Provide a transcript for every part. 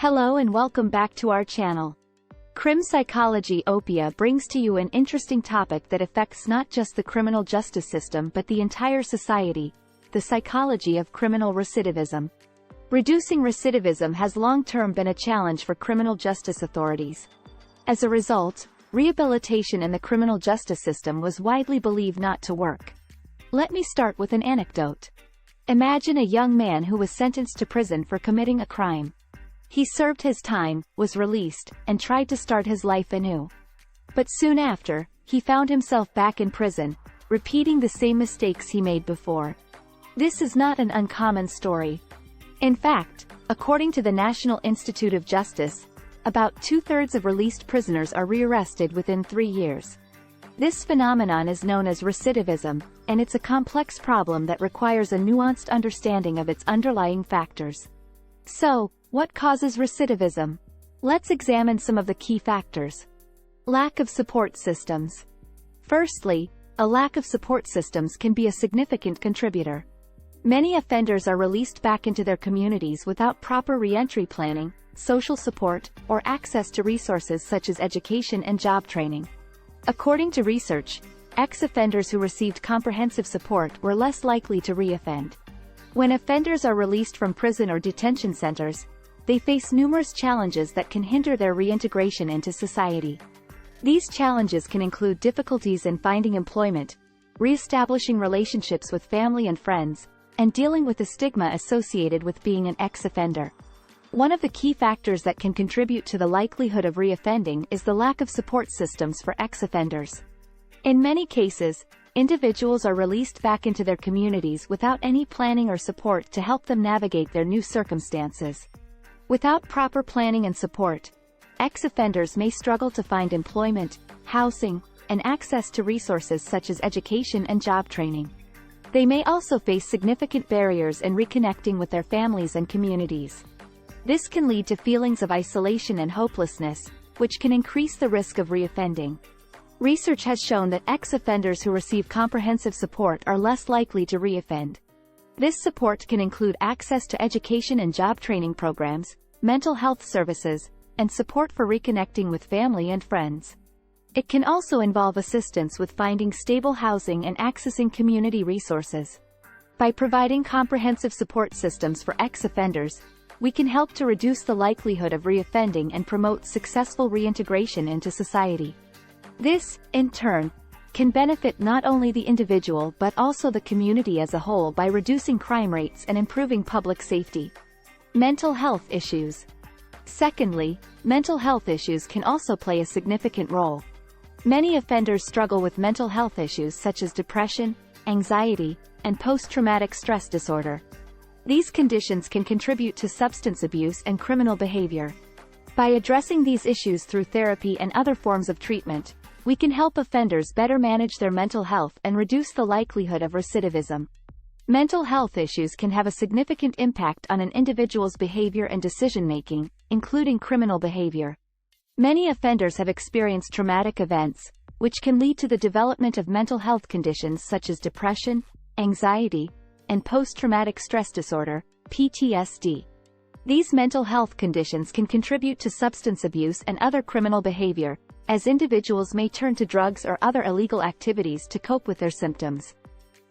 Hello and welcome back to our channel. CrimPsychologyopia brings to you an interesting topic that affects not just the criminal justice system but the entire society: the psychology of criminal recidivism. Reducing recidivism has long-term been a challenge for criminal justice authorities. As a result, rehabilitation in the criminal justice system was widely believed not to work. Let me start with an anecdote. Imagine a young man who was sentenced to prison for committing a crime. He served his time, was released, and tried to start his life anew. But soon after, he found himself back in prison, repeating the same mistakes he made before. This is not an uncommon story. In fact, according to the National Institute of Justice, about 2/3 of released prisoners are rearrested within 3 years. This phenomenon is known as recidivism, and it's a complex problem that requires a nuanced understanding of its underlying factors. So, what causes recidivism? Let's examine some of the key factors. Lack of support systems. Firstly, a lack of support systems can be a significant contributor. Many offenders are released back into their communities without proper reentry planning, social support, or access to resources such as education and job training. According to research, ex-offenders who received comprehensive support were less likely to reoffend. When offenders are released from prison or detention centers, they face numerous challenges that can hinder their reintegration into society. These challenges can include difficulties in finding employment, re-establishing relationships with family and friends, and dealing with the stigma associated with being an ex-offender. One of the key factors that can contribute to the likelihood of reoffending is the lack of support systems for ex-offenders. In many cases, individuals are released back into their communities without any planning or support to help them navigate their new circumstances. Without proper planning and support, ex-offenders may struggle to find employment, housing, and access to resources such as education and job training. They may also face significant barriers in reconnecting with their families and communities. This can lead to feelings of isolation and hopelessness, which can increase the risk of reoffending. Research has shown that ex-offenders who receive comprehensive support are less likely to reoffend. This support can include access to education and job training programs, mental health services, and support for reconnecting with family and friends. It can also involve assistance with finding stable housing and accessing community resources. By providing comprehensive support systems for ex-offenders, we can help to reduce the likelihood of reoffending and promote successful reintegration into society. This, in turn, can benefit not only the individual but also the community as a whole by reducing crime rates and improving public safety. Mental health issues. Secondly, mental health issues can also play a significant role. Many offenders struggle with mental health issues such as depression, anxiety, and post-traumatic stress disorder. These conditions can contribute to substance abuse and criminal behavior. By addressing these issues through therapy and other forms of treatment, we can help offenders better manage their mental health and reduce the likelihood of recidivism. Mental health issues can have a significant impact on an individual's behavior and decision-making, including criminal behavior. Many offenders have experienced traumatic events, which can lead to the development of mental health conditions such as depression, anxiety, and post-traumatic stress disorder, PTSD. These mental health conditions can contribute to substance abuse and other criminal behavior, as individuals may turn to drugs or other illegal activities to cope with their symptoms.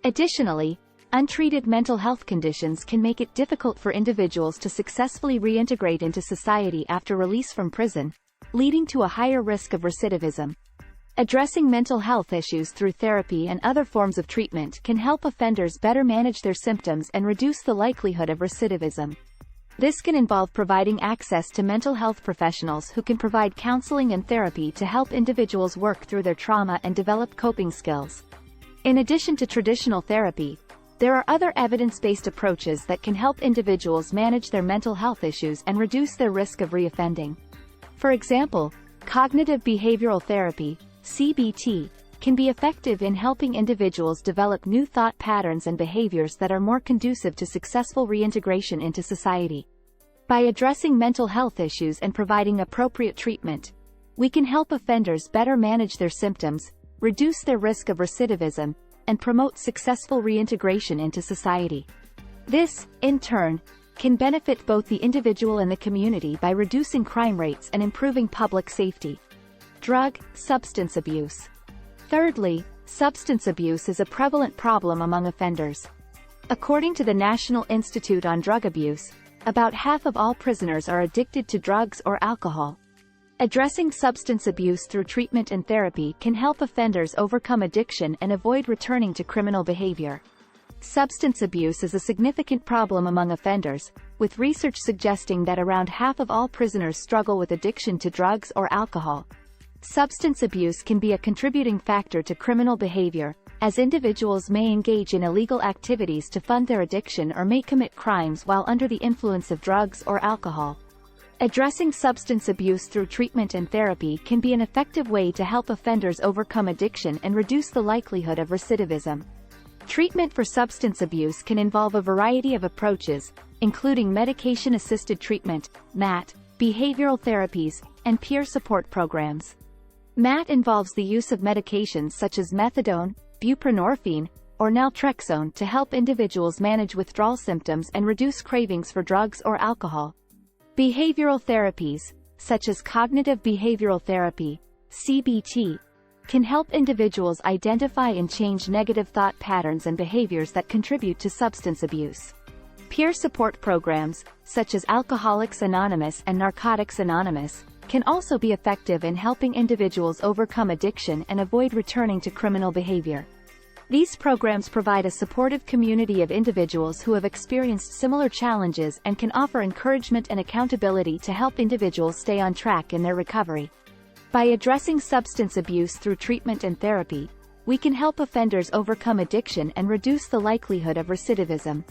Additionally, untreated mental health conditions can make it difficult for individuals to successfully reintegrate into society after release from prison, leading to a higher risk of recidivism. Addressing mental health issues through therapy and other forms of treatment can help offenders better manage their symptoms and reduce the likelihood of recidivism. This can involve providing access to mental health professionals who can provide counseling and therapy to help individuals work through their trauma and develop coping skills. In addition to traditional therapy, there are other evidence-based approaches that can help individuals manage their mental health issues and reduce their risk of reoffending. For example, cognitive behavioral therapy, CBT, can be effective in helping individuals develop new thought patterns and behaviors that are more conducive to successful reintegration into society. By addressing mental health issues and providing appropriate treatment, we can help offenders better manage their symptoms, reduce their risk of recidivism, and promote successful reintegration into society. This, in turn, can benefit both the individual and the community by reducing crime rates and improving public safety. Substance abuse. Thirdly, substance abuse is a prevalent problem among offenders. According to the National Institute on Drug Abuse, about half of all prisoners are addicted to drugs or alcohol. Addressing substance abuse through treatment and therapy can help offenders overcome addiction and avoid returning to criminal behavior. Substance abuse is a significant problem among offenders, with research suggesting that around half of all prisoners struggle with addiction to drugs or alcohol. Substance abuse can be a contributing factor to criminal behavior, as individuals may engage in illegal activities to fund their addiction or may commit crimes while under the influence of drugs or alcohol. Addressing substance abuse through treatment and therapy can be an effective way to help offenders overcome addiction and reduce the likelihood of recidivism. Treatment for substance abuse can involve a variety of approaches, including medication-assisted treatment, MAT, behavioral therapies, and peer support programs. MAT involves the use of medications such as methadone, buprenorphine, or naltrexone to help individuals manage withdrawal symptoms and reduce cravings for drugs or alcohol. Behavioral therapies, such as cognitive behavioral therapy, CBT, can help individuals identify and change negative thought patterns and behaviors that contribute to substance abuse. Peer support programs, such as Alcoholics Anonymous and Narcotics Anonymous, can also be effective in helping individuals overcome addiction and avoid returning to criminal behavior. These programs provide a supportive community of individuals who have experienced similar challenges and can offer encouragement and accountability to help individuals stay on track in their recovery. By addressing substance abuse through treatment and therapy, we can help offenders overcome addiction and reduce the likelihood of recidivism.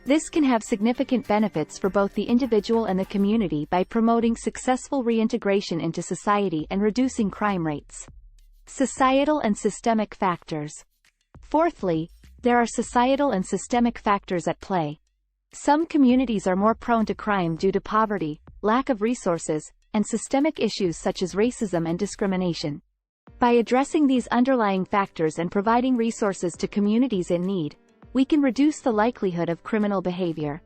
This can have significant benefits for both the individual and the community by promoting successful reintegration into society and reducing crime rates. Societal and systemic factors. Fourthly, there are societal and systemic factors at play. Some communities are more prone to crime due to poverty, lack of resources, and systemic issues such as racism and discrimination. By addressing these underlying factors and providing resources to communities in need, we can reduce the likelihood of criminal behavior.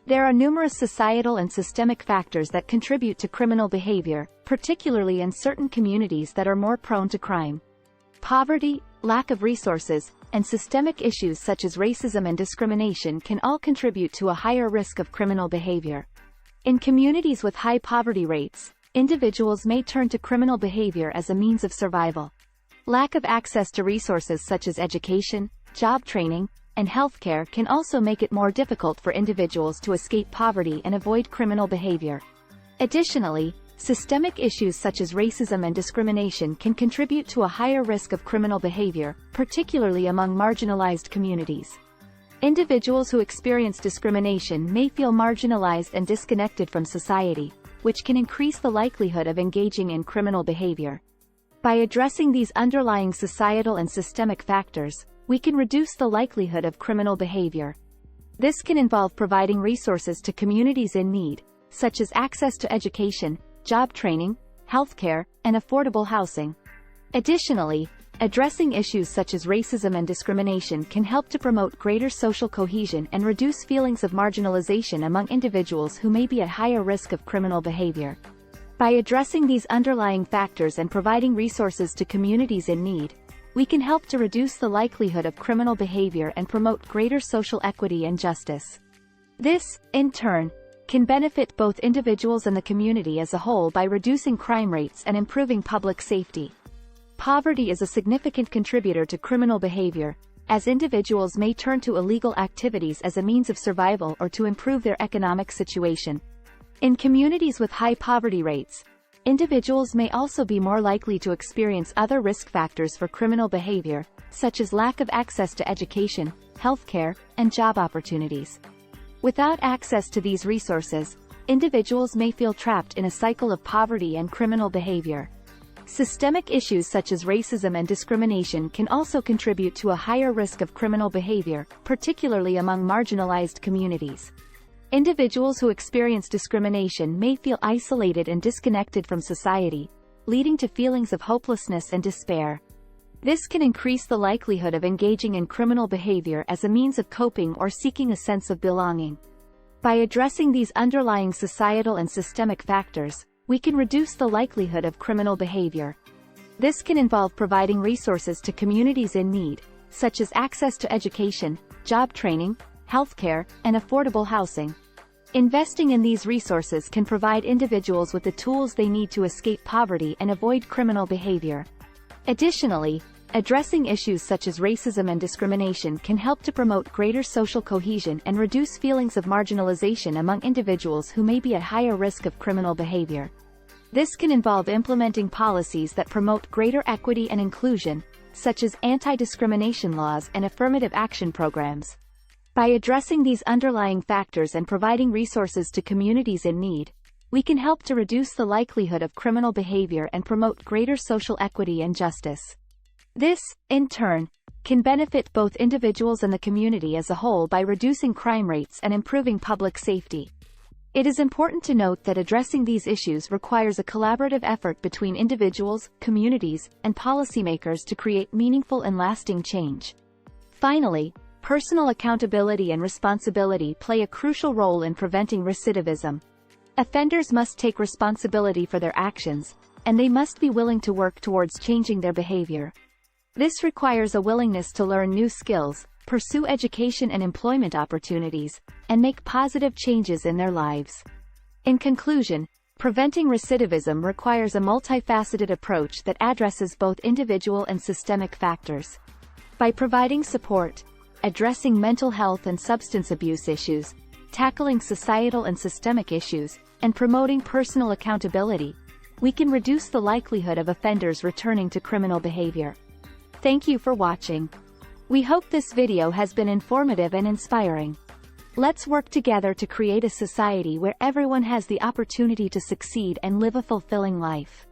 There are numerous societal and systemic factors that contribute to criminal behavior, particularly in certain communities that are more prone to crime. Poverty, lack of resources, and systemic issues such as racism and discrimination can all contribute to a higher risk of criminal behavior. In communities with high poverty rates, individuals may turn to criminal behavior as a means of survival. Lack of access to resources such as education, job training, and healthcare can also make it more difficult for individuals to escape poverty and avoid criminal behavior. Additionally, systemic issues such as racism and discrimination can contribute to a higher risk of criminal behavior, particularly among marginalized communities. Individuals who experience discrimination may feel marginalized and disconnected from society, which can increase the likelihood of engaging in criminal behavior. By addressing these underlying societal and systemic factors, we can reduce the likelihood of criminal behavior. This can involve providing resources to communities in need, such as access to education, job training, healthcare, and affordable housing. Additionally, addressing issues such as racism and discrimination can help to promote greater social cohesion and reduce feelings of marginalization among individuals who may be at higher risk of criminal behavior. By addressing these underlying factors and providing resources to communities in need, we can help to reduce the likelihood of criminal behavior and promote greater social equity and justice. This, in turn, can benefit both individuals and the community as a whole by reducing crime rates and improving public safety. Poverty is a significant contributor to criminal behavior, as individuals may turn to illegal activities as a means of survival or to improve their economic situation. In communities with high poverty rates, individuals may also be more likely to experience other risk factors for criminal behavior, such as lack of access to education, healthcare, and job opportunities. Without access to these resources, individuals may feel trapped in a cycle of poverty and criminal behavior. Systemic issues such as racism and discrimination can also contribute to a higher risk of criminal behavior, particularly among marginalized communities. Individuals who experience discrimination may feel isolated and disconnected from society, leading to feelings of hopelessness and despair. This can increase the likelihood of engaging in criminal behavior as a means of coping or seeking a sense of belonging. By addressing these underlying societal and systemic factors, we can reduce the likelihood of criminal behavior. This can involve providing resources to communities in need, such as access to education, job training, healthcare, and affordable housing. Investing in these resources can provide individuals with the tools they need to escape poverty and avoid criminal behavior. Additionally, addressing issues such as racism and discrimination can help to promote greater social cohesion and reduce feelings of marginalization among individuals who may be at higher risk of criminal behavior. This can involve implementing policies that promote greater equity and inclusion, such as anti-discrimination laws and affirmative action programs. By addressing these underlying factors and providing resources to communities in need, we can help to reduce the likelihood of criminal behavior and promote greater social equity and justice. This, in turn, can benefit both individuals and the community as a whole by reducing crime rates and improving public safety. It is important to note that addressing these issues requires a collaborative effort between individuals, communities, and policymakers to create meaningful and lasting change. Finally, personal accountability and responsibility play a crucial role in preventing recidivism. Offenders must take responsibility for their actions, and they must be willing to work towards changing their behavior. This requires a willingness to learn new skills, pursue education and employment opportunities, and make positive changes in their lives. In conclusion, preventing recidivism requires a multifaceted approach that addresses both individual and systemic factors. By providing support, addressing mental health and substance abuse issues, tackling societal and systemic issues, and promoting personal accountability, we can reduce the likelihood of offenders returning to criminal behavior. Thank you for watching. We hope this video has been informative and inspiring. Let's work together to create a society where everyone has the opportunity to succeed and live a fulfilling life.